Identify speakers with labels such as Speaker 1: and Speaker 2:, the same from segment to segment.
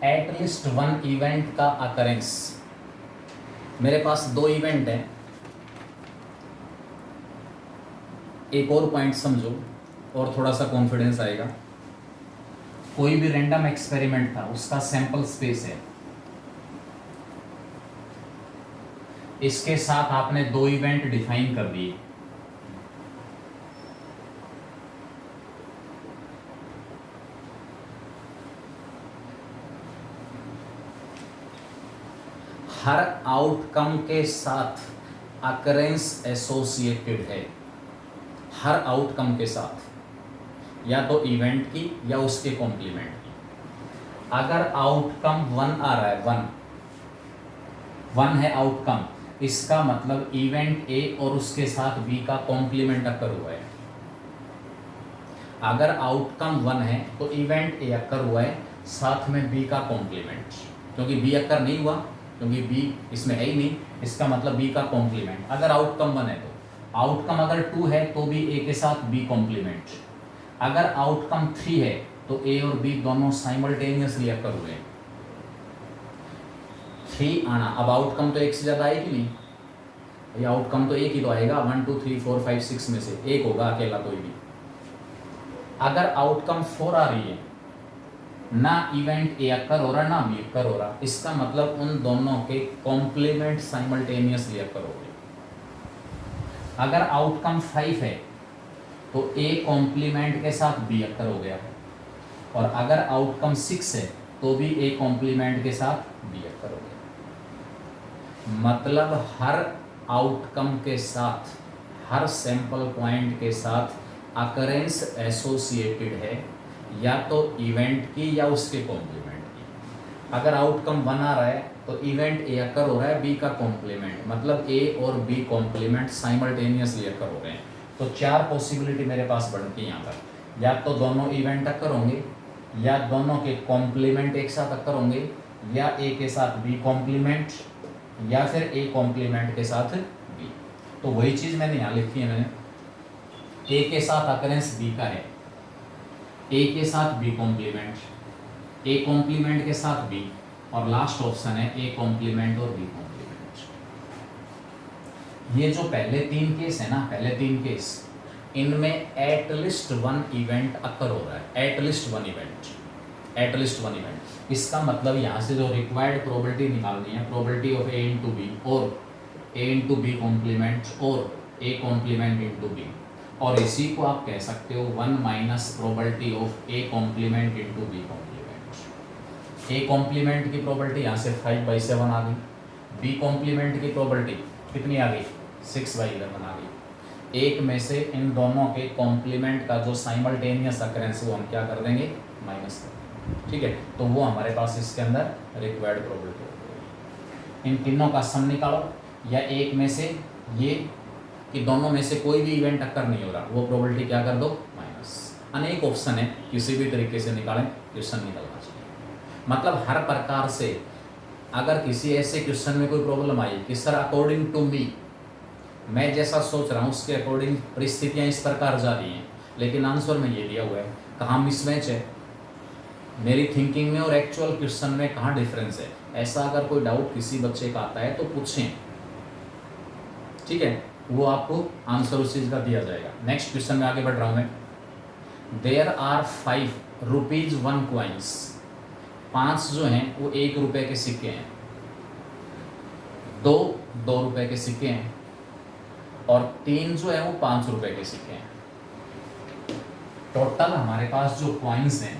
Speaker 1: At least one event का occurrence. मेरे पास दो इवेंट हैं, एक और पॉइंट समझो और थोड़ा सा कॉन्फिडेंस आएगा। कोई भी रैंडम एक्सपेरिमेंट था, उसका सैंपल स्पेस है, इसके साथ आपने दो इवेंट डिफाइन कर दिए। हर आउटकम के साथ अकरेंस एसोसिएटेड है, हर आउटकम के साथ, या तो इवेंट की या उसके कॉम्प्लीमेंट की। अगर आउटकम वन आ रहा है, वन है आउटकम, इसका मतलब इवेंट ए और उसके साथ बी का कॉम्प्लीमेंट अकर हुआ है। अगर आउटकम वन है तो इवेंट ए अकर हुआ है, साथ में बी का कॉम्प्लीमेंट, क्योंकि बी अकर नहीं हुआ क्योंकि बी इसमें है ही नहीं, इसका मतलब बी का कॉम्प्लीमेंट। अगर आउटकम वन है तो आउटकम अगर टू है तो भी ए के साथ बी कॉम्प्लीमेंट। अगर आउटकम थ्री है तो ए और बी दोनों साइमल्टेनियसली अकर हुए। थ्री आना, अब आउटकम तो एक से ज़्यादा आएगी नहीं, ये आउटकम तो एक ही तो आएगा, 1 2 3 4 5 6 में से एक होगा अकेला कोई भी। अगर आउटकम 4 आ रही है, ना इवेंट ए अकर हो रहा ना बी अकर हो रहा, इसका मतलब उन दोनों के कॉम्प्लीमेंट साइमल्टेनियसली अकर हो गए। अगर आउटकम 5 है तो ए कॉम्प्लीमेंट के साथ बी अकर हो गया, और अगर आउटकम 6 है तो भी ए कॉम्प्लीमेंट के साथ बी अकर हो गया। मतलब हर आउटकम के साथ, हर सैंपल पॉइंट के साथ अकरेंस एसोसिएटेड है, या तो इवेंट की या उसके कॉम्प्लीमेंट की। अगर आउटकम 1 आ रहा है तो इवेंट ए अकर हो रहा है, बी का कॉम्प्लीमेंट, मतलब ए और बी कॉम्प्लीमेंट साइमल्टेनियसली अकर हो रहे हैं। तो चार पॉसिबिलिटी मेरे पास बनती है यहाँ पर, या तो दोनों इवेंट अकर होंगे, या दोनों के कॉम्प्लीमेंट एक साथ अकर होंगे, या ए के साथ बी कॉम्प्लीमेंट, या फिर ए कॉम्प्लीमेंट के साथ बी। तो वही चीज़ मैंने यहाँ लिखी है, मैंने ए के साथ अकरेंस बी का है, ए के साथ बी कॉम्प्लीमेंट, ए कॉम्प्लीमेंट के साथ बी, और लास्ट ऑप्शन है ए कॉम्प्लीमेंट और बी कॉम्प्लीमेंट। ये जो पहले तीन केस है ना, पहले तीन केस, इनमें एटलीस्ट वन इवेंट अकर हो रहा है, at least one event, at least one event. इसका मतलब यहाँ से जो रिक्वायर्ड प्रोबेबिलिटी निकालनी है, probability of A into B और ए इंटू बी कॉम्प्लीमेंट और ए कॉम्प्लीमेंट इंटू बी, और इसी को आप कह सकते हो 1 minus probability of A complement into B complement. A complement की प्रोबेबिलिटी यहाँ से 5/7 आ गई, बी कॉम्प्लीमेंट की प्रोबेबिलिटी कितनी आ गई, 6/11 आ गई। एक में से इन दोनों के कॉम्प्लीमेंट का जो साइमल्टेनियस अकरेंस वो हम क्या कर देंगे, माइनस कर देंगे, ठीक है। तो वो हमारे पास इसके अंदर रिक्वायर्ड प्रोबेबिलिटी। इन तीनों का सम निकालो, या एक में से ये कि दोनों में से कोई भी इवेंट अकर नहीं हो रहा, वो प्रोबेबिलिटी क्या कर दो, माइनस। अनेक ऑप्शन है, किसी भी तरीके से निकालें, क्वेश्चन निकलना चाहिए। मतलब हर प्रकार से अगर किसी ऐसे क्वेश्चन में कोई प्रॉब्लम आई कि सर अकॉर्डिंग टू मी, मैं जैसा सोच रहा हूँ उसके अकॉर्डिंग परिस्थितियाँ इस प्रकार जा रही हैं, लेकिन आंसर में ये दिया हुआ है, कहाँ मिसमैच है मेरी थिंकिंग में और एक्चुअल क्वेश्चन में, कहाँ डिफरेंस है। ऐसा अगर कोई डाउट किसी बच्चे का आता है तो पूछें, ठीक है, वो आपको आंसर उस चीज़ का दिया जाएगा। नेक्स्ट क्वेश्चन में आगे बढ़ रहा हूँ मैं। देयर आर 5 रुपीज 1 कॉइन्स, 5 जो हैं वो 1 रुपए के सिक्के हैं, 2 2 रुपए के सिक्के हैं, और 3 जो है वो 5 रुपए के सिक्के हैं। टोटल हमारे पास जो कॉइन्स हैं,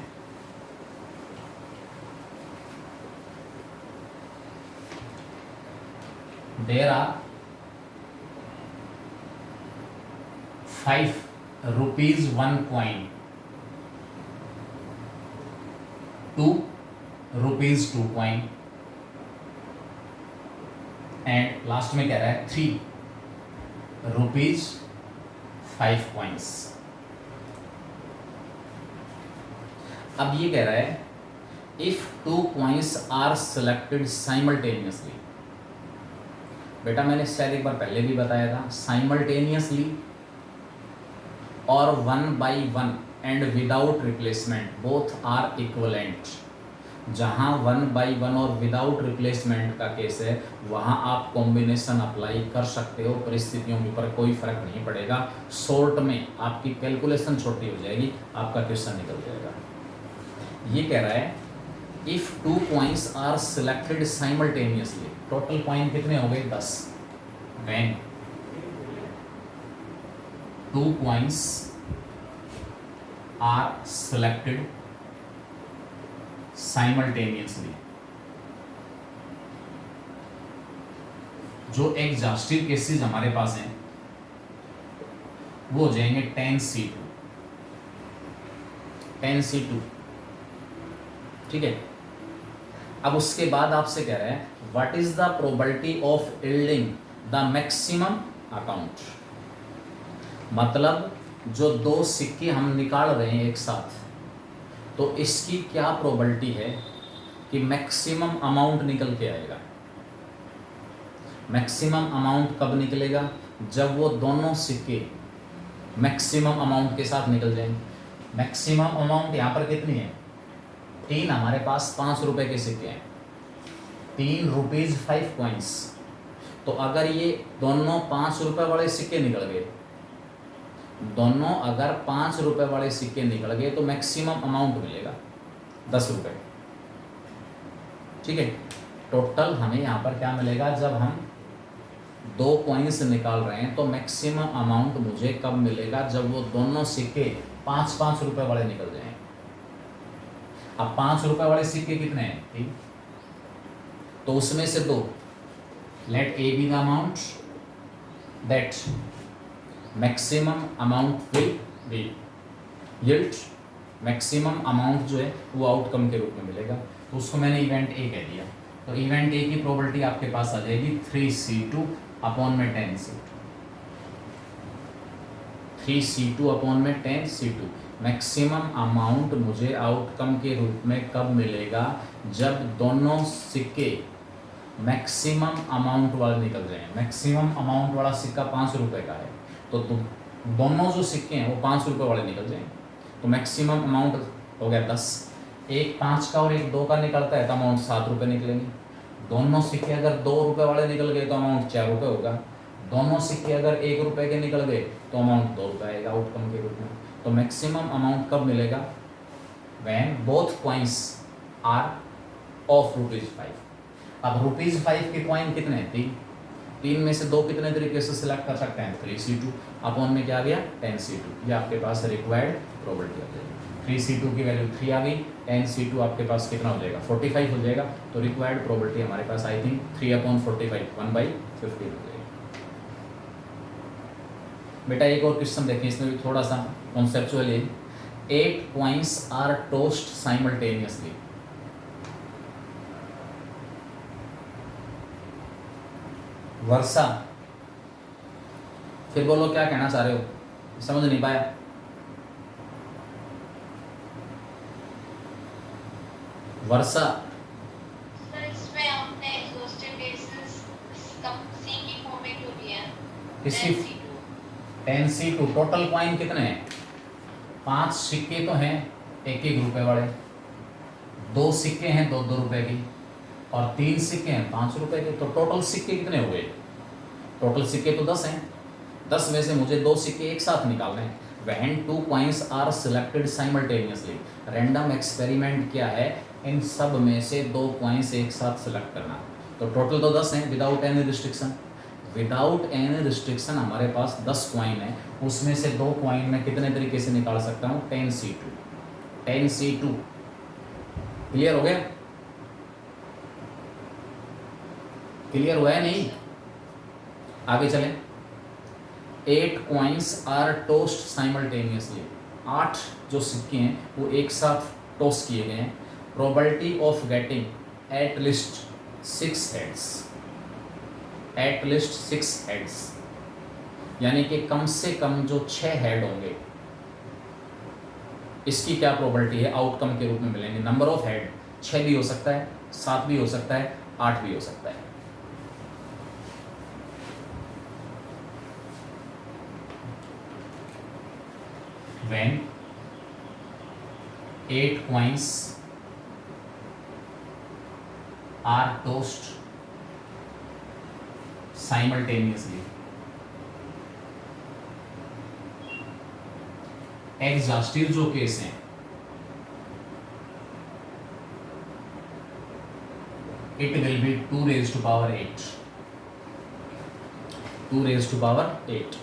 Speaker 1: there are 5 rupees 1 coin, 2 rupees 2 coin, and last में कह रहा है 3 रुपीज 5 कॉइन्स। अब ये कह रहा है if 2 coins are selected simultaneously. बेटा मैंने शायद एक बार पहले भी बताया था, साइमल्टेनियसली और 1/1 and without replacement both are equivalent. जहाँ 1/1 और विदाउट रिप्लेसमेंट का केस है वहाँ आप कॉम्बिनेशन अप्लाई कर सकते हो, परिस्थितियों के ऊपर कोई फर्क नहीं पड़ेगा। शॉर्ट में आपकी कैलकुलेशन छोटी हो जाएगी, आपका क्वेश्चन निकल जाएगा। ये कह रहा है if 2 coins are selected simultaneously, total coin कितने हो गए 10, when 2 coins are selected simultaneously. जो एग्जॉस्टिव केसेस हमारे पास हैं वो हो जाएंगे 10C2, 10C2, ठीक है। अब उसके बाद आपसे कह रहे हैं what is the probability of yielding the maximum account. मतलब जो दो सिक्के हम निकाल रहे हैं एक साथ, तो इसकी क्या प्रोबेबिलिटी है कि मैक्सिमम अमाउंट निकल के आएगा। मैक्सिमम अमाउंट कब निकलेगा, जब वो दोनों सिक्के मैक्सिमम अमाउंट के साथ निकल जाएंगे। मैक्सिमम अमाउंट यहाँ पर कितनी है, 3, हमारे पास 5 रुपए के सिक्के हैं, 3 रुपीज़ 5 कॉइन्स। तो अगर ये दोनों 5 रुपए वाले सिक्के निकल गए, दोनों अगर 5 रुपए वाले सिक्के निकल गए तो मैक्सिमम अमाउंट मिलेगा 10 रुपए, ठीक है। टोटल हमें यहाँ पर क्या मिलेगा, जब हम 2 कॉइन्स निकाल रहे हैं तो मैक्सिमम अमाउंट मुझे कब मिलेगा, जब वो दोनों सिक्के 5-5 रुपए वाले निकल जाएं। अब 5 रुपए वाले सिक्के कितने हैं, 3, तो उसमें से 2, let A be the amount that maximum amount will be yield. Maximum amount जो है वो आउटकम के रूप में मिलेगा, तो उसको मैंने इवेंट ए कह दिया। तो इवेंट ए की प्रोबेबिलिटी आपके पास आ जाएगी 3C2 अपॉन में 10C2, 3C2 अपॉन में 10C2। मैक्सिमम अमाउंट मुझे आउटकम के रूप में कब मिलेगा, जब दोनों सिक्के मैक्सिमम अमाउंट वाले निकल जाए। मैक्सिमम अमाउंट वाला सिक्का 5 रुपए का है, तो दोनों जो सिक्के हैं वो 5 रुपए वाले निकल जाएंगे, तो मैक्सिमम अमाउंट हो गया 10। एक 5 का और एक 2 का निकलता है तो अमाउंट 7 रुपये निकलेंगे। दोनों सिक्के अगर 2 रुपये वाले निकल गए तो अमाउंट 4 रुपये होगा। दोनों सिक्के अगर 1 रुपये के निकल गए तो अमाउंट 2 रुपये आएगा आउटकम के रूप में। तो मैक्सिमम अमाउंट कब मिलेगा, when both coins are of ₹5। अब ₹5 के कॉइन कितने हैं, 3 में से 2 कितने तरीके से सिलेक्ट कर सकते हैं, 3C2 अपॉन में क्या आ गया 10C2। ये आपके पास रिक्वायर्ड प्रोबेबिलिटी आ जाएगी। 3C2 की वैल्यू 3 आ गई, 10C2 आपके पास कितना हो जाएगा 45 हो जाएगा। तो रिक्वायर्ड प्रोबेबिलिटी हमारे पास आई थिंक 3/45 1/50 हो जाएगी। बेटा एक और क्वेश्चन देखिए, इसमें भी थोड़ा सा कॉन्सेप्चुअल है। 8 कॉइन्स आर टोस्ट साइमल्टेनियसली। वर्षा, फिर बोलो क्या कहना चाह रहे हो, समझ नहीं पाया। वर्षा,
Speaker 2: इसमें आपने एग्जॉस्टिव केसेस सी की फॉर्म में क्यों दिया है,
Speaker 1: किसकी 10C2। टोटल कॉइन कितने हैं, 5 सिक्के तो हैं 1-1 रुपए वाले, 2 सिक्के हैं 2-2 रुपए की, और 3 सिक्के हैं 5 रुपए के। तो टोटल सिक्के कितने हुए, टोटल सिक्के तो 10 हैं। 10 में से मुझे 2 सिक्के एक साथ निकालने हैं। When 2 coins are selected simultaneously, random experiment क्या है, इन सब में से 2 कॉइन्स एक साथ सिलेक्ट करना। तो टोटल तो 10 हैं without any restriction. Without any restriction हमारे पास 10 कॉइन है, उसमें से 2 कॉइन में कितने तरीके से निकाल सकता हूँ, 10C2। 10C2 क्लियर हो गया, क्लियर हुआ है नहीं, आगे चलें। 8 कॉइन्स आर टोस्ट साइमल्टेनियसली, 8 जो सिक्के हैं वो एक साथ टोस्ट किए गए हैं। Probability of getting at least 6 heads, eight least 6 heads, यानी कि कम से कम जो 6 हेड होंगे, इसकी क्या प्रोबेबिलिटी है आउटकम के रूप में मिलेंगे। नंबर ऑफ हेड 6 भी हो सकता है, 7 भी हो सकता है, 8 भी हो सकता है। When 8 coins are tossed simultaneously. Exhaustive जो केस हैं, it will be 2 raised to power 8, 2 raised to power 8।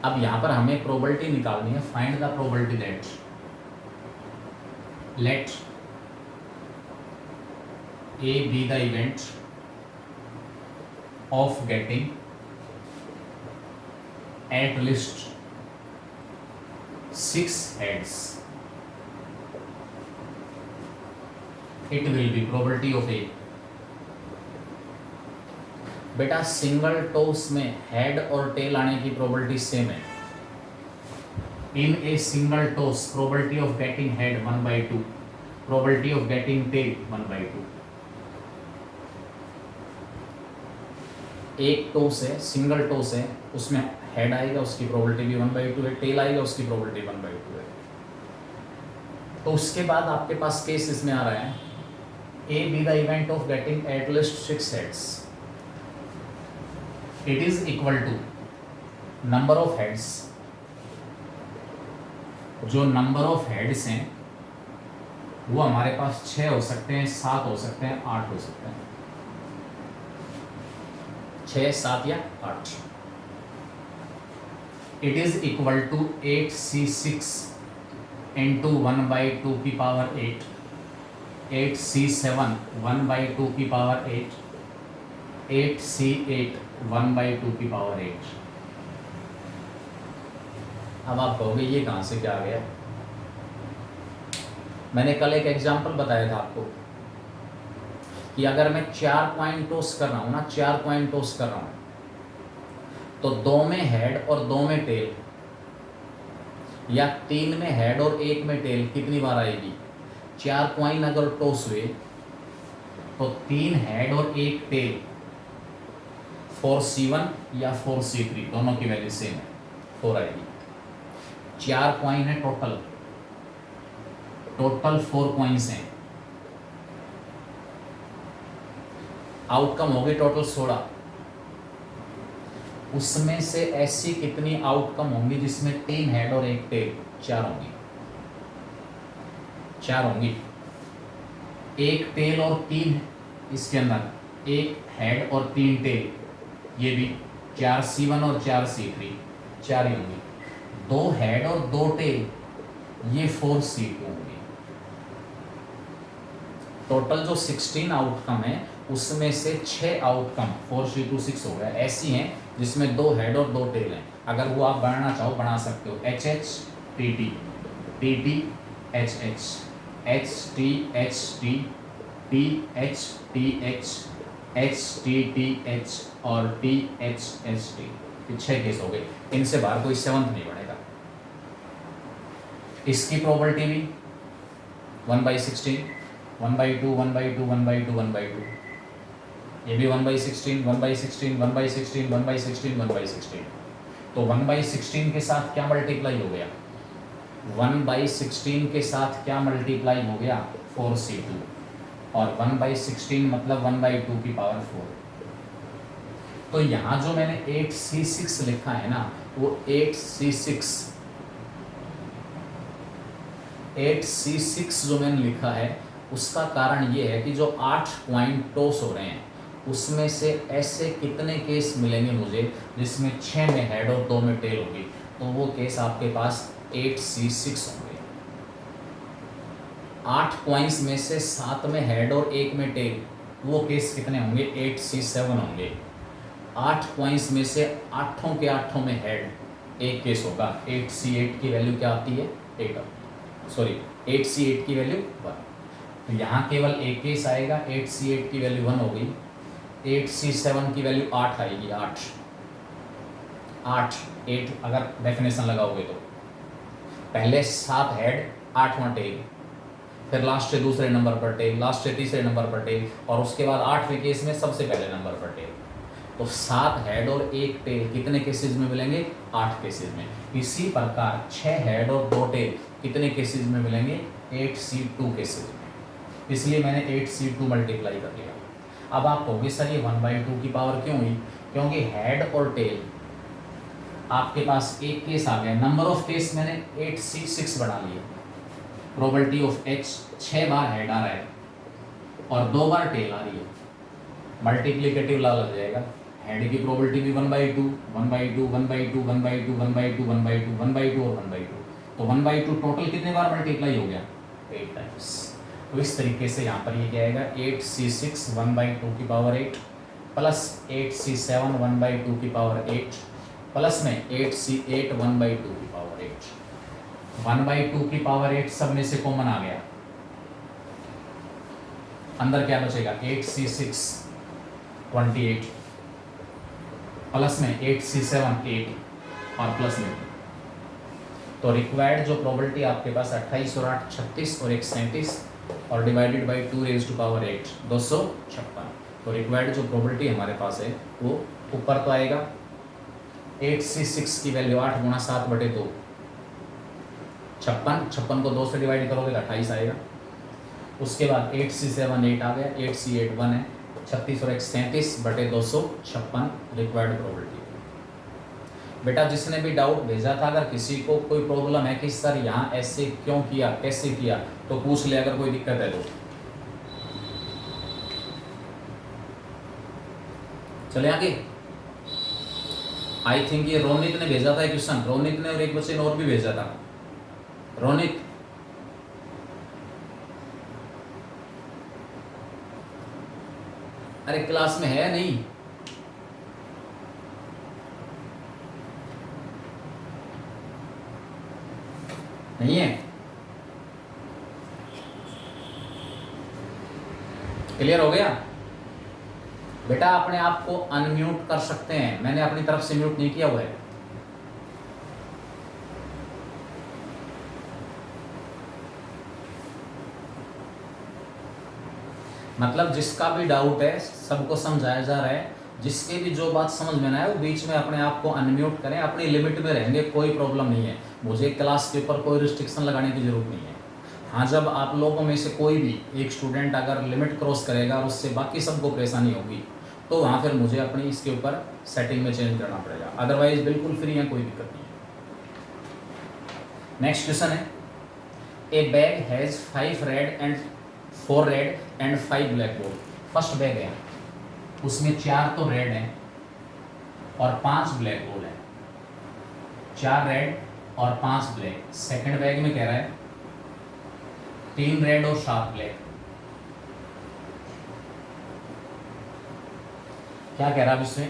Speaker 1: अब यहां पर हमें प्रोबेबिलिटी निकालनी है, find the probability that let A be the event of getting at least 6 heads, it will be probability of A। बेटा single toss में head और tail आने की प्रोबेबिलिटी सेम है। In a single toss probability of getting head 1/2, probability of getting tail 1/2। एक toss है, single toss है, उसमें हेड आएगा, उसकी प्रोबेबिलिटी भी 1/2 है, टेल आएगा, उसकी प्रोबेबिलिटी 1/2 है। तो उसके बाद आपके पास केस इसमें आ रहा है, A be the event of getting at least 6 heads, it is equal to number of heads, जो नंबर ऑफ हेड्स हैं वो हमारे पास 6 हो सकते हैं, 7 हो सकते हैं, 8 हो सकते हैं, 6, 7 या 8। It is equal to 8c6 into 1/2 की पावर 8, 8c7 1/2 की पावर 8, 8c8 1/2 की पावर 8। अब आप कहोगे ये कहाँ से क्या आ गया? मैंने कल एक एग्जाम्पल बताया था आपको कि अगर मैं 4 कॉइन टॉस कर रहा हूँ ना, 4 कॉइन टॉस कर रहा हूँ, तो 2 में हेड और 2 में टेल, या 3 में हेड और 1 में टेल कितनी बार आएगी? 4 कॉइन अगर टॉस हुए तो 3 हेड और 1 टेल, 4c1 या 4c3 दोनों की वैल्यू सेम है, 4 आएगी। 4 कॉइन है टोटल 4 कॉइन्स हैं, आउटकम हो गई टोटल 16। उसमें से ऐसी कितनी आउटकम होंगी जिसमें 3 हेड और 1 टेल? 4 होंगी, 4 होंगी। 1 टेल और 3 इसके अंदर, 1 हेड और 3 टेल, ये भी 4c1 और 4c3 4 ही होंगी। 2 हेड और 2 टेल, ये 4c2 होंगी। टोटल जो 16 आउटकम है उसमें से 6 आउटकम 4c2 6 हो गया ऐसी हैं जिसमें 2 हेड और 2 टेल हैं। अगर वो आप बनाना चाहो बना सकते हो, HH TT TT HH HT HT TH TH HTTH और THHT, ये 6 केस हो गए। इनसे बाहर कोई 7th नहीं बनेगा। इसकी प्रोबेबिलिटी भी 1/16, 1/2 1/2 1/2 1/2, ये भी 1/16 1/16 1/16 1/16 1/16। तो 1/16 के साथ क्या मल्टीप्लाई हो गया? 1/16 के साथ क्या मल्टीप्लाई हो गया? 4c2, और 1/16 मतलब 1/2 की पावर 4। तो यहाँ जो मैंने 8c6 लिखा है ना, वो 8c6 जो मैंने लिखा है उसका कारण ये है कि जो 8 कॉइन टॉस हो रहे हैं उसमें से ऐसे कितने केस मिलेंगे मुझे जिसमें 6 में हेड और 2 में टेल होगी, तो वो केस आपके पास 8c6 होंगे। 8 कॉइन्स में से 7 में हेड और 1 में टेल, वो केस कितने होंगे? 8c7 होंगे। 8 कॉइन्स में से 8 के 8 में हेड, एक केस होगा। 8c8 की वैल्यू क्या आती है? 8c8 की वैल्यू 1। तो यहाँ केवल एक केस आएगा, 8c8 की वैल्यू 1 हो गई। 8c7 की वैल्यू 8 आएगी, 8 अगर डेफिनेशन लगाओगे तो पहले 7 हेड 8वां टेल, फिर लास्ट से दूसरे नंबर पर टेल, लास्ट से तीसरे नंबर पर टेल, और उसके बाद 8वें केस में सबसे पहले नंबर पर टेल। तो 7 हेड और 1 टेल कितने केसेस में मिलेंगे? 8 केसेस में। इसी प्रकार 6 हेड और 2 टेल कितने केसेस में मिलेंगे? 8c2 केसेस में। इसलिए मैंने 8c2 मल्टीप्लाई कर लिया। अब आप कहोगे सर ये 1/2 की पावर क्यों हुई? क्योंकि हेड और टेल आपके पास एक केस आ गया, नंबर ऑफ केस मैंने 8c6 बना लिए। प्रोबेबिलिटी ऑफ h 6 बार हेड आ रहा है और 2 बार टेल आ रही है, मल्टीप्लिकेटिव लॉ लग जाएगा। हेड की प्रोबेबिलिटी भी 1/2 1/2 1/2 1/2 1/2 1/2 1/2 और 1/2, तो 1/2 टोटल कितने बार मल्टीप्लाई हो गया? 8 टाइम्स। तो इस तरीके से यहाँ पर ये क्या आएगा 8c6 1/2 की पावर 8 प्लस 8c7 1/2 की पावर 8 प्लस में 8c8 1/2 की पावर 8। 1/2 की पावर 8 सब में से कॉमन आ गया, अंदर क्या बचेगा 8c6 28 प्लस में 8c7 8 और प्लस में, तो रिक्वायर्ड जो प्रोबेबिलिटी आपके पास 28 और 8 36 और 1 37 और divided by 2 raise to power 8 256। तो रिक्वायर्ड जो प्रोबेबिलिटी हमारे पास है वो ऊपर तो आएगा 8c6 की वैल्यू 8 गुणा 7/2 56 को 2 से डिवाइड करोगे तो 28 आएगा। उसके बाद 8c7 8 आ गया, 8c8 1 है, 36 और 1 37/256 रिक्वायर्ड प्रोबेबिलिटी। बेटा जिसने भी डाउट भेजा था, अगर किसी को कोई प्रॉब्लम है कि सर यहाँ ऐसे क्यों किया कैसे किया तो पूछ ले, अगर कोई दिक्कत है तो। चले आगे। आई थिंक ये रोनित ने भेजा था क्वेश्चन, रोनित ने और एक बच्चे ने और भी भेजा था। रोनित अरे क्लास में है नहीं? नहीं है? क्लियर हो गया? बेटा अपने आप को अनम्यूट कर सकते हैं, मैंने अपनी तरफ से म्यूट नहीं किया हुआ है। मतलब जिसका भी डाउट है सबको समझाया जा रहा है, जिसके भी जो बात समझ में ना आए वो बीच में अपने आप को अनम्यूट करें, अपनी लिमिट में रहेंगे, कोई प्रॉब्लम नहीं है। मुझे क्लास के ऊपर कोई रिस्ट्रिक्शन लगाने की जरूरत नहीं है। हाँ, जब आप लोगों में से कोई भी एक स्टूडेंट अगर लिमिट क्रॉस करेगा और उससे बाकी सबको परेशानी होगी तो वहाँ फिर मुझे अपनी इसके ऊपर सेटिंग में चेंज करना पड़ेगा, अदरवाइज बिल्कुल फ्री है, कोई दिक्कत नहीं है। नेक्स्ट क्वेश्चन है, ए bag has 4 red and 5 black ball. First bag है, उसमें 4 तो रेड हैं और 5 ब्लैक बॉल है, 4 रेड और 5 ब्लैक। सेकंड बैग में कह रहा है 3 रेड और 7 ब्लैक। क्या कह रहा है इसमें?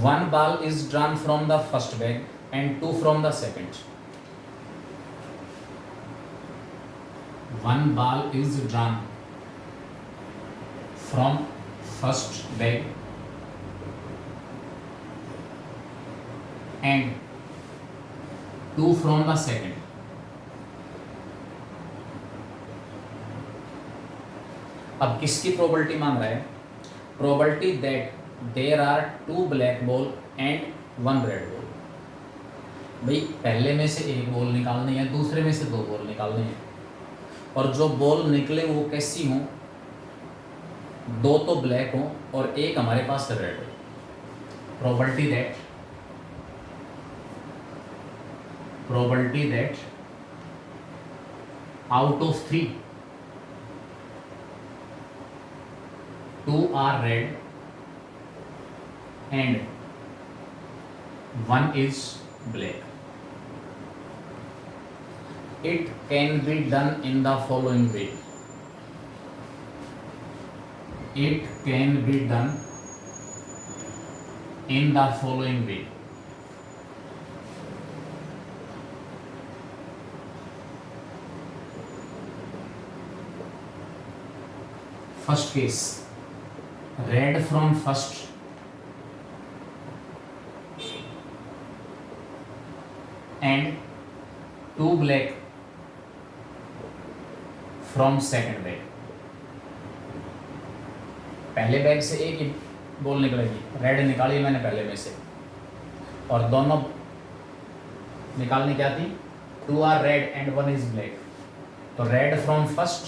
Speaker 1: 1 ball is drawn from the first bag and 2 from the second. 1 ball is drawn from first bag and 2 from the second. अब किसकी प्रोबेबिलिटी मांग रहा है? Probability that there are 2 black ball and 1 red ball. भाई पहले में से एक बॉल निकालनी है, दूसरे में से 2 बॉल निकालनी है, और जो बॉल निकले वो कैसी हों? 2 तो ब्लैक हों और एक हमारे पास रेड हो। Probability that out of 3 2 are red and 1 is black. It can be done in the following way. It can be done in the following way. First case, red from first and 2 black from second bag. पहले bag से एक ही ball निकलेगी, red निकाली मैंने पहले में से, और दोनों निकालनी क्या थी? 2 are red and 1 is black. तो रेड फ्रॉम फर्स्ट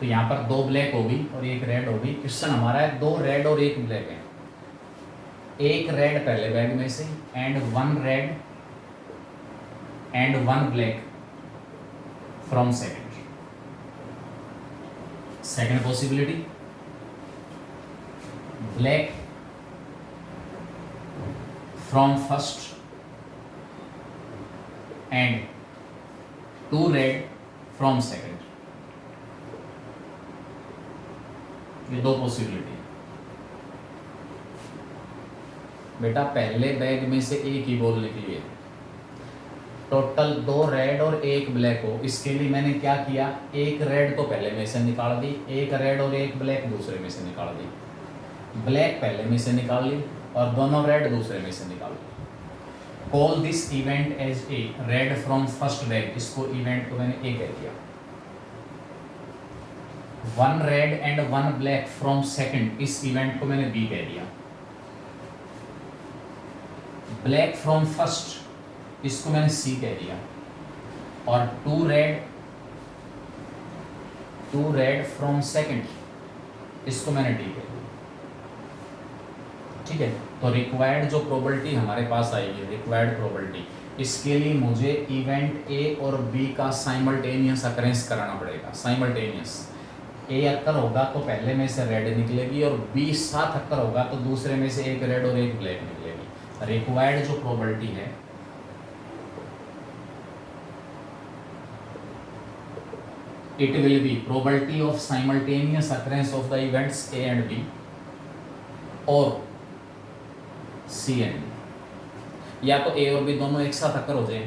Speaker 1: तो यहाँ पर 2 ब्लैक होगी और 1 रेड होगी। क्वेश्चन हमारा है 2 रेड और 1 ब्लैक है, 1 रेड पहले बैग में से and 1 red and 1 black from second possibility, black from first and 2 red from second. ये 2 पॉसिबिलिटी। बेटा पहले बैग में से एक ही बॉल निकली है, टोटल 2 रेड और 1 ब्लैक हो, इसके लिए मैंने क्या किया, 1 रेड तो पहले में से निकाल दी, 1 रेड और 1 ब्लैक दूसरे में से निकाल दी, ब्लैक पहले में से निकाल ली और दोनों रेड दूसरे में से निकाल ली। Call this event as A, red from first bag, इसको इवेंट को मैंने ए कह दिया। 1 red and 1 black from second, इस इवेंट को मैंने बी कह दिया। ब्लैक फ्रॉम फर्स्ट, इसको मैंने सी कह दिया। और 2 रेड फ्रॉम सेकंड, इसको मैंने डी कह दिया। ठीक है, तो रिक्वायर्ड जो प्रोबेबिलिटी हमारे पास आएगी, रिक्वायर्ड प्रोबेबिलिटी, इसके लिए मुझे इवेंट ए और बी का साइमल्टेनियस अकरेंस कराना पड़ेगा। साइमल्टेनियस ए अक्कर होगा तो पहले में से रेड निकलेगी और बी साथ अक्कर होगा तो दूसरे में से 1 रेड और 1 ब्लैक निकलेगी। रिक्वायर्ड जो प्रोबेबिलिटी है it will be probability of simultaneous occurrence of the events A and B or C and D। या तो A और B दोनों एक साथ अक्कर हो जाए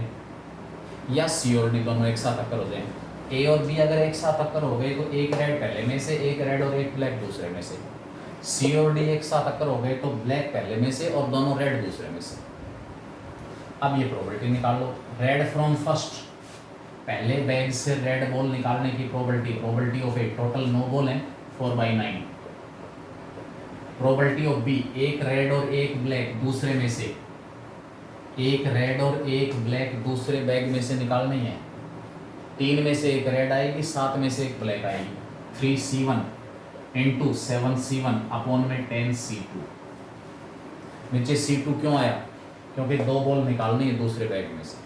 Speaker 1: या C और D दोनों एक साथ अक्कर हो जाए। A और B अगर एक साथ अक्कर हो गए तो 1 रेड पहले में से, 1 रेड और 1 ब्लैक दूसरे में से। C और D एक साथ अक्कर हो गए तो ब्लैक पहले में से और दोनों रेड दूसरे में से। अब ये प्रोबेबिलिटी निकाल लो। रेड फ्रॉम फर्स्ट, पहले बैग से रेड बॉल निकालने की probability of A, total 9 ball हैं 4/9। प्रोबेबिलिटी ऑफ बी, 1 रेड और 1 ब्लैक दूसरे में से, 1 रेड और 1 ब्लैक दूसरे बैग में से निकालनी है। 3 में से 1 रेड आएगी, 7 में से 1 ब्लैक आएगी। 3C1 इंटू 7C1 अपॉन में 10C2। नीचे C2 क्यों आया, क्योंकि 2 बॉल निकालनी है दूसरे बैग में से।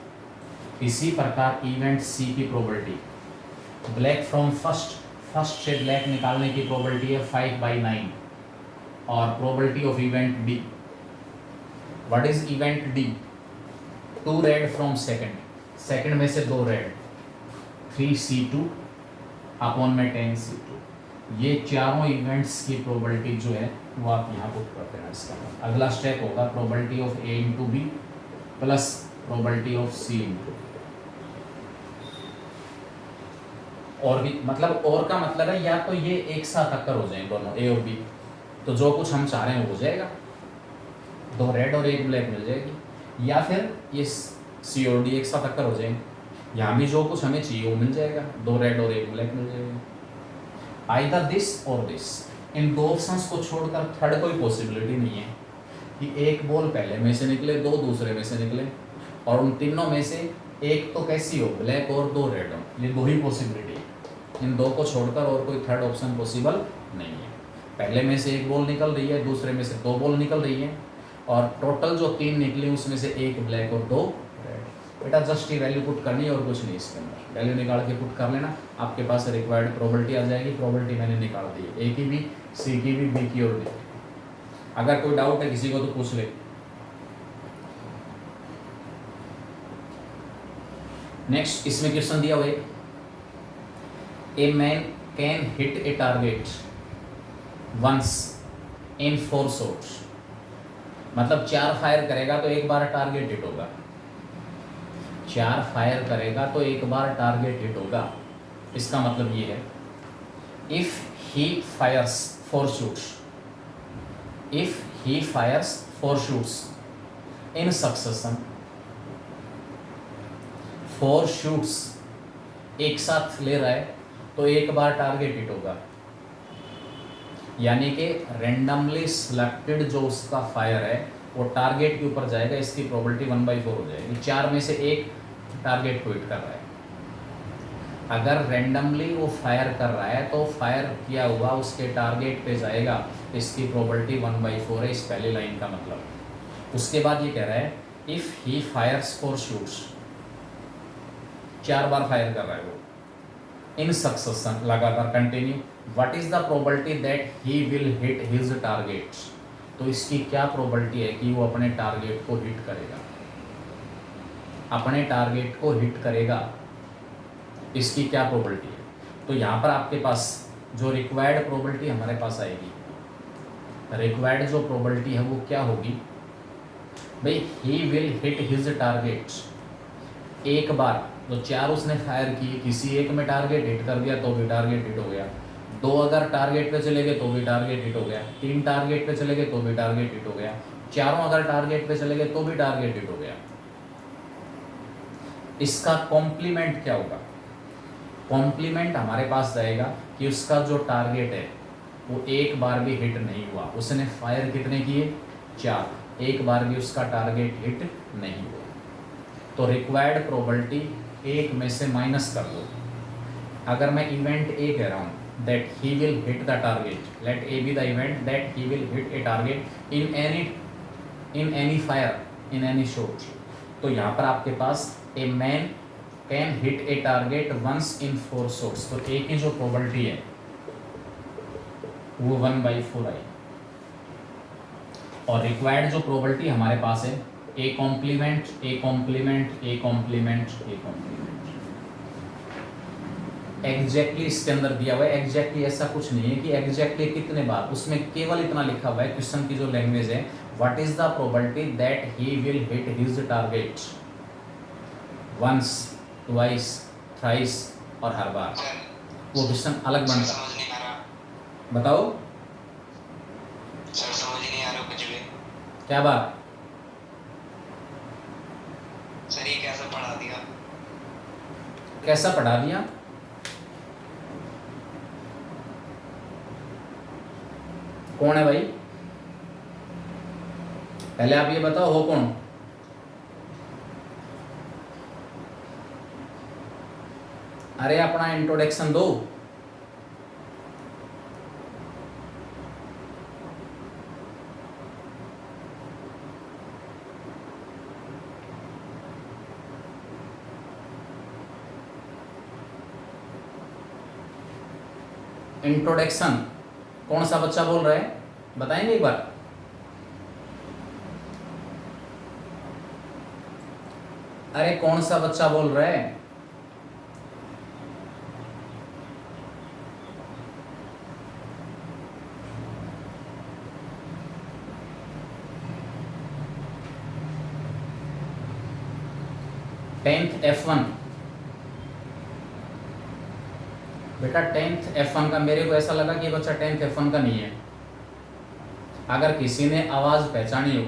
Speaker 1: इसी प्रकार इवेंट सी की प्रोबेबिलिटी, ब्लैक फ्रॉम फर्स्ट से ब्लैक निकालने की प्रोबेबिलिटी है 5/9 और probability of event D, what is event D, 2 red from second में से 2 रेड, 3C2 अपॉन में 10C2। ये चारों इवेंट्स की प्रोबेबिलिटी जो है वो आप यहाँ पुट करते हैं। इसका अगला स्टेप होगा probability of A into B plus probability of C into. और भी मतलब, और का मतलब है या तो ये एक साथ अक्कर हो जाए दोनों ए और बी, तो जो कुछ हम चाह रहे हैं वो हो जाएगा, 2 रेड और 1 ब्लैक मिल जाएगी, या फिर ये सी और डी एक साथ अक्कर हो जाए, यहाँ भी जो कुछ हमें चाहिए वो मिल जाएगा, 2 रेड और 1 ब्लैक मिल जाएगा। आइदर दिस और दिस, इन 2 ऑप्शंस को छोड़कर थर्ड कोई पॉसिबिलिटी नहीं है कि 1 बॉल पहले में से निकले, 2 दूसरे में से निकले, और उन तीनों में से एक तो कैसी हो, ब्लैक और 2 रेड हो। ये 2 ही पॉसिबिलिटी है, इन 2 को छोड़कर और कोई थर्ड ऑप्शन पॉसिबल नहीं है। पहले में से 1 बॉल निकल रही है, दूसरे में से 2 बॉल निकल रही है, और टोटल जो 3 निकली उसमें से 1 ब्लैक और 2 रेड। बेटा जस्ट ये वैल्यू पुट करनी है और कुछ नहीं, इसके अंदर वैल्यू निकाल के पुट कर लेना, आपके पास रिक्वायर्ड प्रोबेबिलिटी आ जाएगी। प्रोबेबिलिटी मैंने निकाल दी है, ए की भी, सी की भी, बी की और डी। अगर कोई डाउट है किसी को तो पूछ ले। नेक्स्ट इसमें क्वेश्चन दिया हुआ है, a man can hit a target once in 4 shots, मतलब 4 फायर करेगा तो एक बार टारगेट हिट होगा, 4 फायर करेगा तो एक बार टारगेट हिट होगा। इसका मतलब ये है, if he fires 4 shoots, if he fires 4 shoots in succession, 4 shoots एक साथ ले रहा है तो एक बार टारगेट हिट होगा, यानी कि रैंडमली सिलेक्टेड जो उसका फायर है वो टारगेट के ऊपर जाएगा। इसकी प्रोबेबिलिटी 1/4 हो जाएगी, 4 में से 1 टारगेट को हिट कर रहा है। अगर रैंडमली वो फायर कर रहा है तो फायर किया हुआ उसके टारगेट पे जाएगा, इसकी प्रोबेबिलिटी 1/4 है, इस पहली लाइन का मतलब। उसके बाद ये कह रहा है इफ़ ही फायर्स 4 शूट्स, 4 बार फायर कर रहा है वो इन सक्सेशन, लगातार continue, what is the probability that he will hit his target, तो इसकी क्या प्रोबेबिलिटी है कि वो अपने टारगेट को हिट करेगा, अपने टारगेट को हिट करेगा, इसकी क्या प्रोबेबिलिटी है। तो यहाँ पर आपके पास जो रिक्वायर्ड प्रोबेबिलिटी हमारे पास आएगी, रिक्वायर्ड जो प्रोबेबिलिटी है वो क्या होगी भाई, ही विल हिट हिज टारगेट, एक बार तो 4 उसने फायर किए, किसी एक में टारगेट हिट कर दिया तो भी टारगेट हिट हो गया, 2 अगर टारगेट पे चले गए तो भी टारगेट हिट हो गया, 3 टारगेट पे चले गए तो भी टारगेट हिट हो गया, 4 अगर टारगेट पे चले गए तो भी टारगेट हिट हो गया। इसका कॉम्प्लीमेंट क्या होगा, कॉम्प्लीमेंट हमारे पास जाएगा कि उसका जो टारगेट है वो एक बार भी हिट नहीं हुआ, उसने फायर कितने किए 4, एक बार भी उसका टारगेट हिट नहीं हुआ, तो रिक्वायर्ड प्रोबेबिलिटी 1 में से माइनस कर दो। अगर मैं इवेंट ए कह रहा हूँ that he will hit the target, let A be the event that he will hit a target in any fire in any shot, तो यहाँ पर आपके पास a man can hit a target once in 4 shots, तो A की जो probability है वो 1/4 आई, और रिक्वायर्ड जो प्रोबेबिलिटी हमारे पास है A complement A complement A complement A complement, exactly इसके अंदर दिया हुआ है, एग्जैक्टली ऐसा कुछ नहीं है कि एग्जैक्टली कितने बार, उसमें केवल इतना लिखा हुआ है क्वेश्चन की जो लैंग्वेज है, what is the probability that he will hit his target once, twice, thrice और हर बार, वो क्वेश्चन अलग बनता।
Speaker 3: समझ नहीं आ रहा,
Speaker 1: बताओ
Speaker 3: सर समझ नहीं आ रहा कुछ भी।
Speaker 1: क्या बात,
Speaker 3: सर ये कैसे पढ़ा दिया?
Speaker 1: कैसा पढ़ा दिया, कौन है भाई, पहले आप ये बताओ हो कौन। अरे अपना इंट्रोडक्शन दो। इंट्रोडक्शन कौन सा बच्चा बोल रहा है, बताएंगे एक बार। अरे कौन सा बच्चा बोल रहा है, टेंथ F1 बेटा, 10th F1 का मेरे को ऐसा लगा कि ये बच्चा 10th F1 का नहीं है। अगर किसी ने आवाज पहचानी हो,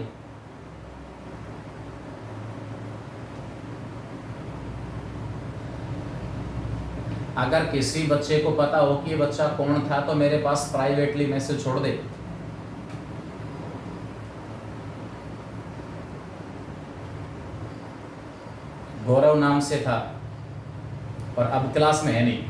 Speaker 1: अगर किसी बच्चे को पता हो कि ये बच्चा कौन था तो मेरे पास प्राइवेटली मैसेज छोड़ दे। गौरव नाम से था और अब क्लास में है नहीं।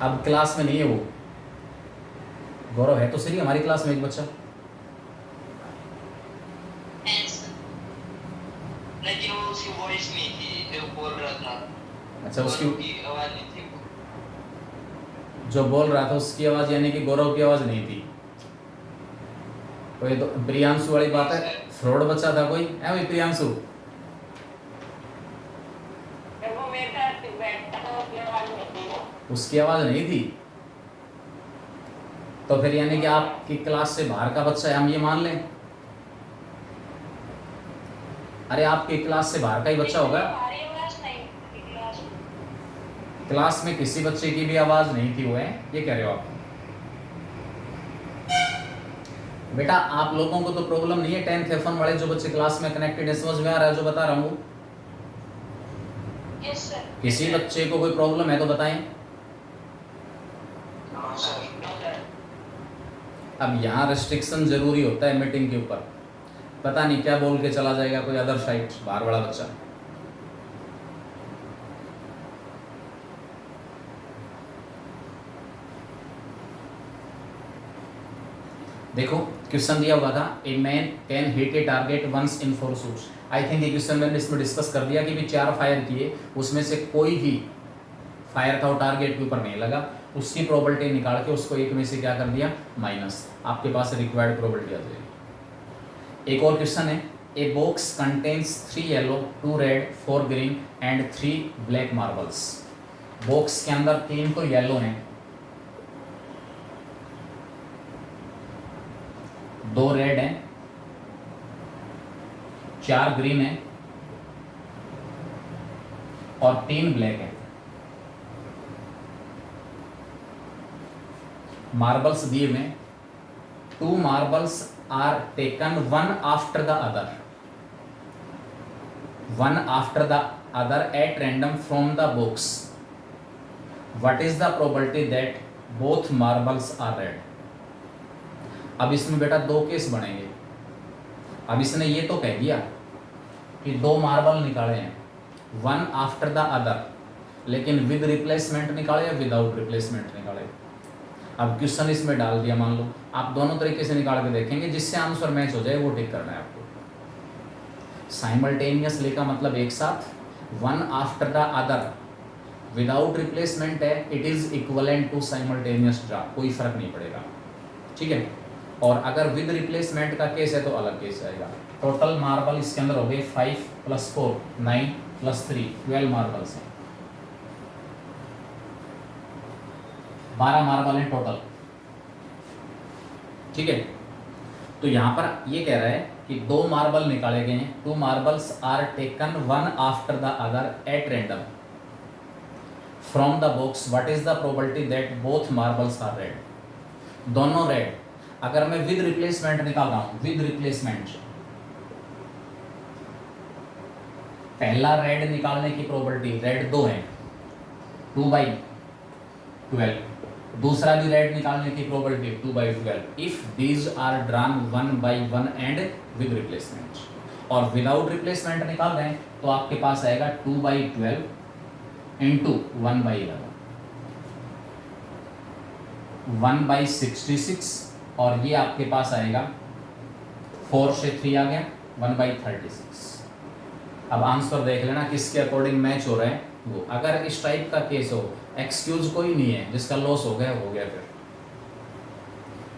Speaker 1: अब क्लास में नहीं है वो। गौरव है तो सही हमारी क्लास में एक बच्चा।
Speaker 3: लेकिन वो उसकी वॉइस नहीं थी जो बोल रहा था।
Speaker 1: अच्छा, उसकी
Speaker 3: आवाज नहीं थी।
Speaker 1: जो बोल रहा था उसकी आवाज, यानी कि गौरव की आवाज नहीं थी। कोई तो प्रियांशु वाली बात है, फ्रॉड बच्चा था कोई है भाई प्रियांशु। उसकी आवाज नहीं थी तो फिर यानी कि आपकी क्लास से बाहर का बच्चा है, हम ये मान लें। अरे आपकी क्लास से बाहर का ही बच्चा होगा। क्लास में किसी बच्चे की भी आवाज नहीं थी, वो है ये कह रहे हो आप। बेटा आप लोगों को तो प्रॉब्लम नहीं है, 10th F1 वाले जो बच्चे क्लास में कनेक्टेड है, समझ में आ रहा है जो बता रहा हूँ।
Speaker 2: Yes sir.
Speaker 1: किसी बच्चे को कोई प्रॉब्लम है तो बताएं। अब यहाँ रेस्ट्रिक्शन जरूरी होता है मीटिंग के ऊपर, पता नहीं क्या बोल के चला जाएगा कोई अदर साइट, बाहर वाला बच्चा। देखो क्वेश्चन दिया हुआ था, a man can hit a target once in 4 shoots. I think ये क्वेश्चन मैंने इसमें डिस्कस कर दिया कि भी 4 फायर किए, उसमें से कोई भी फायर था वो टारगेट के ऊपर नहीं लगा, उसकी प्रोबेबिलिटी निकाल के उसको एक में से क्या कर दिया, माइनस, आपके पास रिक्वायर्ड प्रोबेबिलिटी आ जाएगी। एक और क्वेश्चन है, a box contains 3 yellow 2 red 4 green and 3 black marbles. Box के अंदर 3 तो येलो हैं, 2 रेड हैं, 4 ग्रीन हैं और 3 ब्लैक हैं। मार्बल्स दिए में 2 marbles are taken one after the other at random from the box. What is the probability that both marbles are red. अब इसमें बेटा 2 केस बनेंगे। अब इसने ये तो कह दिया कि 2 मार्बल निकाले हैं, वन आफ्टर द अदर, लेकिन विद रिप्लेसमेंट निकाले या विदाउट रिप्लेसमेंट निकाले। अब क्वेश्चन इसमें डाल दिया, मान लो आप दोनों तरीके से निकाल के देखेंगे, जिससे आंसर मैच हो जाए वो टिक करना है आपको। साइमल्टेनियसली का मतलब एक साथ, one after the other without replacement है, it is equivalent to simultaneous draw, कोई फर्क नहीं पड़ेगा, ठीक है। और अगर विद रिप्लेसमेंट का केस है तो अलग केस आएगा। टोटल मार्बल इसके अंदर हो गए 5 + 4 9 + 3 12 मार्बल्स हैं, 12 मार्बल हैं टोटल, ठीक है। तो यहाँ पर ये कह रहा है कि 2 मार्बल निकाले गए हैं, 2 marbles are taken one after the other at random from the box. What is the probability that both marbles are red. दोनों रेड। अगर मैं विद रिप्लेसमेंट निकाल रहा हूं, विद रिप्लेसमेंट, पहला रेड निकालने की प्रोबेबिलिटी, रेड 2 है 2/12, दूसरा भी रेड निकालने की probability 2/12 if these are drawn 1/1 and with replacement. और विदाउट रिप्लेसमेंट निकाल रहे हैं तो आपके पास आएगा 2/12 इंटू 1/11 1/66, और ये आपके पास आएगा 4 से 3 आ गया 1/36। अब आंसर देख लेना किसके अकॉर्डिंग मैच हो रहा है वो। अगर इस टाइप का केस हो, एक्सक्यूज कोई नहीं है, जिसका लॉस हो गया हो गया। फिर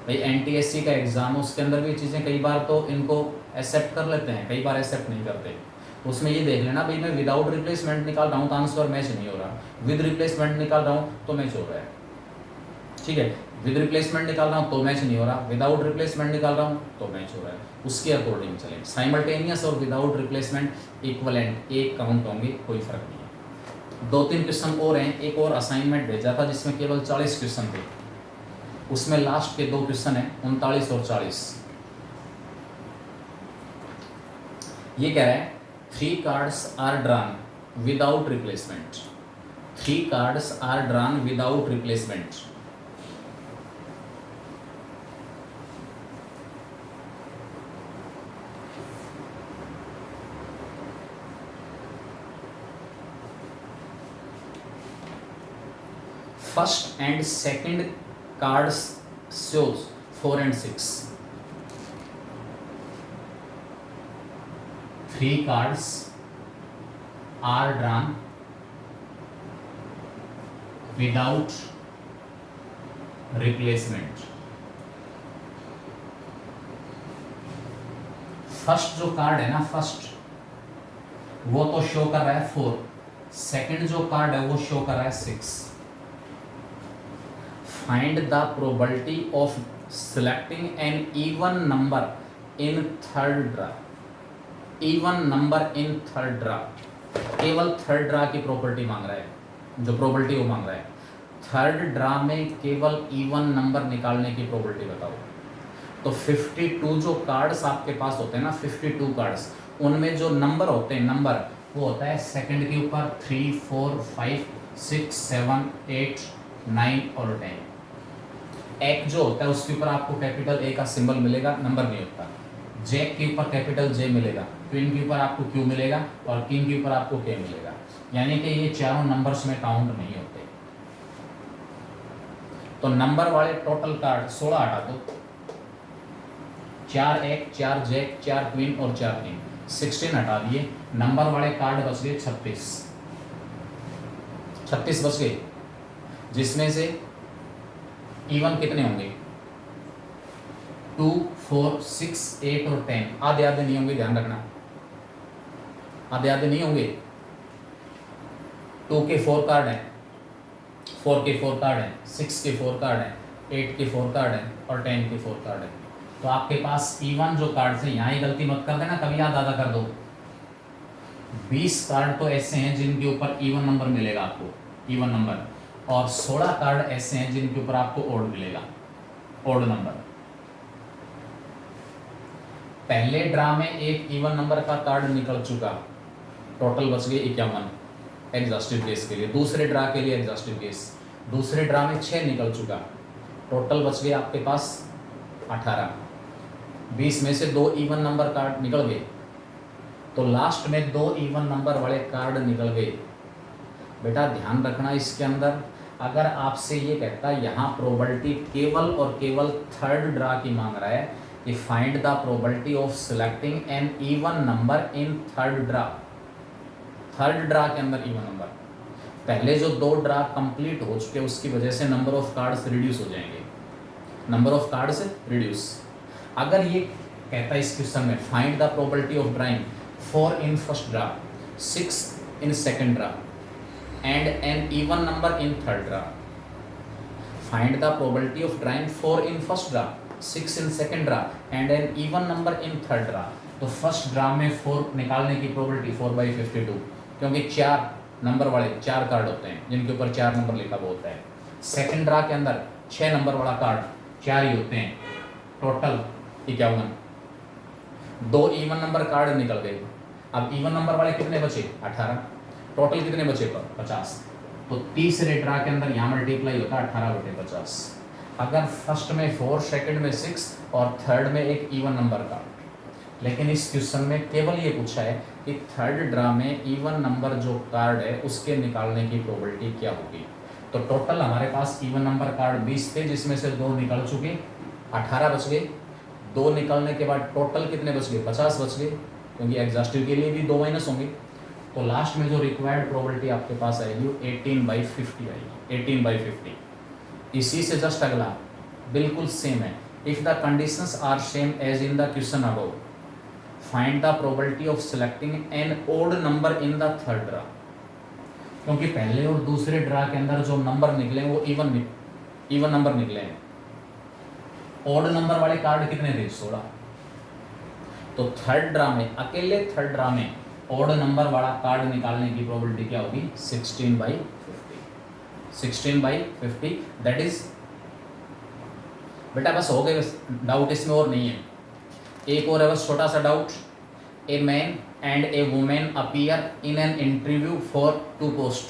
Speaker 1: भाई एनटीएससी का एग्जाम, उसके अंदर भी चीज़ें कई बार तो इनको एक्सेप्ट कर लेते हैं, कई बार एक्सेप्ट नहीं करते। उसमें ये देख लेना भाई, मैं विदाउट रिप्लेसमेंट निकाल रहा हूँ तो आंसर मैच नहीं हो रहा, विद रिप्लेसमेंट निकाल रहा हूँ तो मैच हो रहा है, ठीक है। विद रिप्लेसमेंट निकाल रहा हूँ तो मैच नहीं हो रहा, विदाउट रिप्लेसमेंट निकाल रहा हूँ तो मैच हो रहा है, उसके अकॉर्डिंग चलें। साइमल्टेनियस और विदाउट रिप्लेसमेंट इक्वलेंट एक काउंट होंगे, कोई फर्क नहीं है। 2-3 क्वेश्चन और हैं। एक और असाइनमेंट भेजा था जिसमें केवल 40 क्वेश्चन थे, उसमें लास्ट के 2 क्वेश्चन हैं 39 और 40। ये कह रहा है 3 cards are drawn without replacement. 3 cards are drawn without replacement. First and second cards shows 4 and 6. 3 cards are drawn without replacement. First जो कार्ड है ना, फर्स्ट वो तो शो कर रहा है 4, सेकंड जो कार्ड है वो शो कर रहा है 6। Find the probability of selecting an even number in third draw. Even number in third draw. केवल थर्ड ड्रा की प्रॉपर्टी मांग रहा है, जो प्रॉपर्टी वो मांग रहा है। थर्ड ड्रा में केवल इवन नंबर निकालने की प्रॉपर्टी बताओ। तो 52 जो कार्ड्स आपके पास होते हैं ना, 52 कार्ड्स, उनमें जो नंबर होते हैं, नंबर वो होता है सेकंड के ऊपर 3 4 5 6 7 8 9 और 10। एक जो होता है उसके ऊपर आपको कैपिटल ए का सिंबल मिलेगा, नंबर नहीं होता। जैक के ऊपर कैपिटल जे मिलेगा, क्वीन के ऊपर आपको क्यू मिलेगा और किंग के ऊपर आपको के मिलेगा, यानी कि ये चारों नंबर्स में काउंट नहीं होते। तो नंबर वाले टोटल कार्ड 16 हटा दो, 4 एक, 4 जैक, 4 क्वीन और 4 किंग, 16 हटा दिए। नंबर वाले कार्ड बच गए 36 बच गए, जिसमें से इवन कितने होंगे? 2, 4, 6, 8 और 10। आधे आधे नहीं होंगे, ध्यान रखना, आधे आधे नहीं होंगे। 2 के 4 कार्ड हैं, 4 के 4 कार्ड हैं, 6 के 4 कार्ड हैं, 8 के 4 कार्ड हैं और 10 के 4 कार्ड हैं। तो आपके पास इवन जो कार्ड है, यहाँ ही गलती मत कर देना, कभी याद आधा कर दो। 20 कार्ड तो ऐसे हैं जिनके ऊपर इवन नंबर मिलेगा आपको, इवन नंबर, और 16 कार्ड ऐसे हैं जिनके ऊपर आपको ओड मिलेगा, ओड नंबर। पहले ड्रा में एक इवन नंबर का कार्ड निकल चुका, टोटल बच गए 51 एग्जॉस्टिव केस के लिए। दूसरे ड्रा के लिए एग्जॉस्टिव केस, दूसरे ड्रा में 6 निकल चुका, टोटल बच गए आपके पास 18। 20 में से 2 इवन नंबर कार्ड निकल गए, तो लास्ट में 2 इवन नंबर वाले कार्ड निकल गए। बेटा ध्यान रखना, इसके अंदर अगर आपसे ये कहता है यहाँ प्रोबेबिलिटी केवल और केवल थर्ड ड्रा की मांग रहा है कि find the probability of selecting an even number in third draw. Third draw के अंदर इवन नंबर, पहले जो 2 ड्रा कंप्लीट हो चुके उसकी वजह से नंबर ऑफ कार्ड्स रिड्यूस हो जाएंगे, नंबर ऑफ कार्ड्स रिड्यूस। अगर ये कहता है इस क्वेश्चन में find the probability of drawing 4 in first draw, 6 in second draw and an even number in third draw. Find the probability of drawing 4 in first draw, 6 in second draw and an even number in third draw. तो first draw में 4 निकालने की probability 4/52, क्योंकि 4 number वाले 4 card होते हैं जिनके ऊपर 4 नंबर लिखा हुआ होता है। सेकंड ड्रा के अंदर 6 नंबर वाला कार्ड 4 ही होते हैं, टोटल 51। 2 इवन नंबर कार्ड निकल गए, अब इवन नंबर वाले कितने बचे? 18। टोटल कितने बचे? 50। तो तीसरे ड्रा के अंदर यहाँ मल्टीप्लाई होता है 18/50। अगर फर्स्ट में 4, सेकंड में 6 और थर्ड में एक इवन नंबर का, लेकिन इस क्वेश्चन में केवल ये पूछा है कि थर्ड ड्रा में इवन नंबर जो कार्ड है उसके निकालने की प्रोबेबिलिटी क्या होगी। तो टोटल हमारे पास इवन नंबर कार्ड 20 थे, जिसमें से 2 निकल चुके, 18 बच गए। 2 निकलने के बाद टोटल कितने बच गए? 50 बच गए, क्योंकि एग्जॉस्टिव के लिए भी 2 माइनस होंगे। तो लास्ट में जो रिक्वायर्ड प्रोबेबिलिटी आपके पास आएगी वो 18/50 आएगी, 18/50। इसी से जस्ट अगला बिल्कुल सेम है, if the conditions are same as in the question above find the probability of selecting an odd number in the third draw. क्योंकि पहले और दूसरे ड्रा के अंदर जो नंबर निकले वो इवन नंबर निकले हैं। ओड नंबर वाले कार्ड कितने थे? 16। तो थर्ड ड्रा में, अकेले थर्ड ड्रा में ओड नंबर वाला कार्ड निकालने की प्रोबेबिलिटी क्या होगी? 16/50। 16/50 दैट इज, बेटा बस हो गए, डाउट इसमें और नहीं है। एक और है बस छोटा सा doubt, a man and A women appear in an interview for 2 post.